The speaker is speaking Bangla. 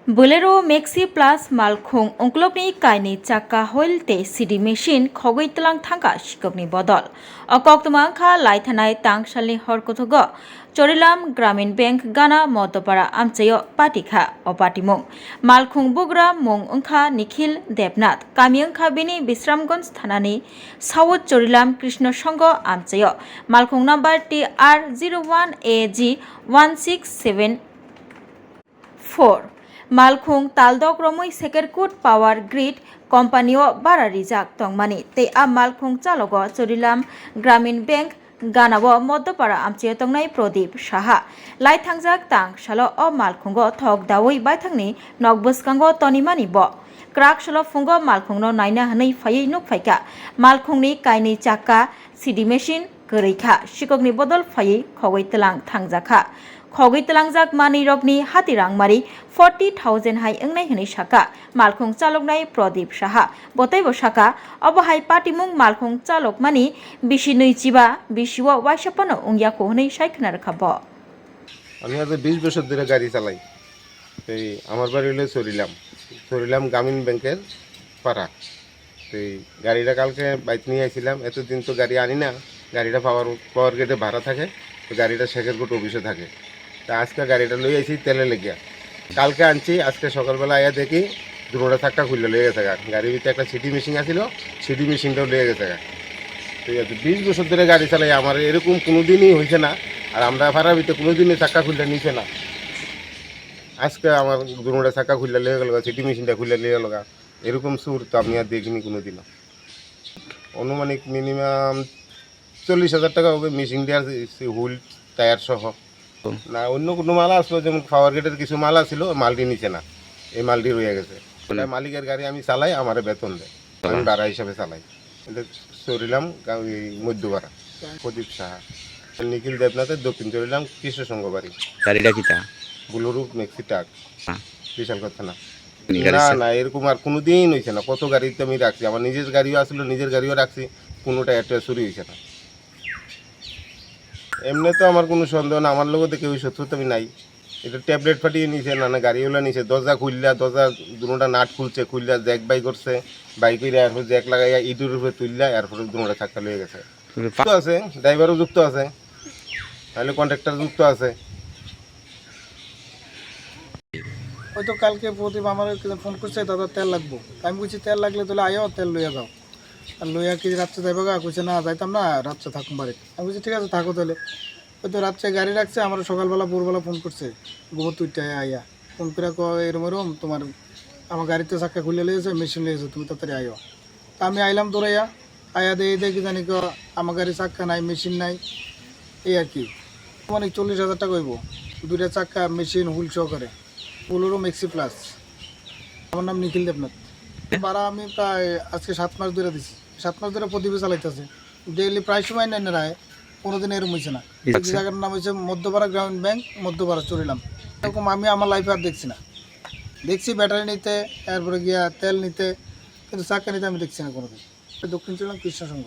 Bolero Maxi Plus Malkhung Onklopni Kaini Chaka Hoilte CD Machine Khogoi Tlang Thanga Shikopni Bodol Okoktumangkha Laithanai Tangshali Horkothogo Chorilam Gramin Bank Gana Motopara Amchayo Patikha Opatimong Malkhung Bugra Mong Ongkha Nikhil Debnath Kamiangkha Bini Bisramganj Thanani South Chorilam Krishna Sangho Amchayo Malkhung number TR01AG 1674 Malkhung Taldok Romoi Sekerkut Power Grid Kompanio Bara Rijak Tongmani Te A Malkhung Chalogo Chorilam Gramin Bank Ganawo Modopara Amche Tongnai Prodip Saha Lai Thangjak Tang Shalo O Malkhungo Thok Dawoi Baithangni Nogbuskango Tonimani Bo Krak Shalo Fungo Malkhungno Naina Hanai Phai Nuk Phaika Malkhungni Kaini Chakka CD Machine Koreikha Shikokni Bodol Phai Khogoi Telang Thangjakha Khogoi telangjak mani rokni hatirang mari 40,000 hai engnai hini saka malkhung chaloknai Prodip Saha botaibo saka obohai patimung malkhung chalok mani bisi nuichiba bisiwo waisapano ungya kohonei saiknar khabo আমি আজ 20 বছর ধরে গাড়ি চালাই এই আমার বাড়ি হলো চরিলাম গ্রামীণ ব্যাংকের পাড়া এই গাড়িটা কালকে বাইক নিয়ে আইছিলাম এতদিন তো গাড়ি আনি না গাড়িটা পাওয়ার গেটে ভাড়া থাকে তো গাড়িটা শেখেরকোট অফিসে থাকে তা আজকে গাড়িটা লই আইছি তেলে লেগিয়া কালকে আনছি আজকে সকালবেলা আয়া দেখি দুটোটা চাক্কা খুলে লয়ে গেছে গাড়ির ভিতরে একটা সিডি মেশিন আছিল সিডি মেশিনটাও লয়ে গেছে ঠিক আছে 20 বছর ধরে গাড়ি চালাই আমার এরকম কোনোদিনই হয়েছে না আর আমরা ভাড়ার ভিতরে কোনোদিনই চাক্কা খুলে নিছে না আজকে আমার দুটোটা চাক্কা খুলে লয়ে গেল সিডি মেশিনটা খুলে লয়ে গেল এরকম সুর তো আমি আর দেখিনি কোনোদিনও অনুমানিক মিনিমাম 40,000 টাকা হবে মেশিন দেওয়ার হুইল টায়ার সহ না অন্য কোনো মাল আসলো যেমন পাওয়ার গেটের কিছু মাল আসছিল মালটি নিচে না এই মালটি রয়ে গেছে মালিকের গাড়ি আমি চালাই আমার বেতন দেয় আমি ভাড়া হিসাবে চালাই এটা চরিলাম মধ্যপাড়া প্রদীপ সাহা নিখিল দেবনাথের দক্ষিণ চরিলাম কৃষ্ণ সংঘ বাড়ি গাড়িটা কিটা বুলোরু মেক্সি ট্রাক বিশাল কথা না না এরকম আর কোনোদিন হয়েছে না কত গাড়িতে আমি রাখছি আমার নিজের গাড়িও আসলো নিজের গাড়িও রাখছি কোনোটা একটা চুরি হয়েছে না এমনি তো আমার কোনো সন্দেহ না আমার লোক কেউ শত্রুতা আমি নাই এটা ট্যাবলেট ফাটিয়ে নিছে না গাড়িওয়ালা নিছে দরজা দুটা নাট খুলছে খুললা জ্যাক বাই করছে বাইক করে এরপর জ্যাক লাগাইয়া ইটের উপরে তুললা এরপরে দুটা চাক্কা লয়ে গেছে যুক্ত আছে ড্রাইভারও যুক্ত আছে তাহলে কন্ট্রাক্টর যুক্ত আছে ওই তো কালকে প্রদীপ আমার ফোন করছে দাদা তেল লাগবো আমি বলছি তেল লাগলে তাহলে আয়ো তেল লইয়া যাও আর লইয়া কি রাত্রে যাইব গা কইছে না যাইতাম না রাত্রে থাকুম বাড়িতে আমি বলছি ঠিক আছে থাকো তাহলে ওই তো রাত্রে গাড়ি রাখছে আমার সকালবেলা ভোরবেলা ফোন করছে গোবর তুইটা আইয়া ফোন করে এরম তোমার আমার গাড়িতে চাক্কা খুলে লিয়েছে মেশিন লিয়েছে তুমি তাড়াতাড়ি আইও তা আমি আইলাম দৌড়াইয়া আয়া দেখি জানি আমার গাড়ি চাক্কা নাই মেশিন নাই এই আর কি মানে 40,000 টাকা হইব দুইটা চাক্কা মেশিন হুইল সহকারে বোলেরো ম্যাক্সি প্লাস আমার নাম নিখিল দেবনাথ ভাড়া আমি প্রায় আজকে 7 মাস ধরে দিছি 7 মাস ধরে প্রদীপে চালাইতেছে ডেইলি প্রায় সময় নেন রায় কোনোদিন এরকম হয়েছে না জায়গার নাম হচ্ছে মধ্যপাড়া গ্রামীণ ব্যাংক মধ্যপাড়া চরিলাম এরকম আমি আমার লাইফে আর দেখছি না দেখছি ব্যাটারি নিতে এরপরে গিয়া তেল নিতে কিন্তু চাক্কা নিতে আমি দেখছি না কোনোদিন দক্ষিণ চরিলাম কৃষ্ণ সংঘ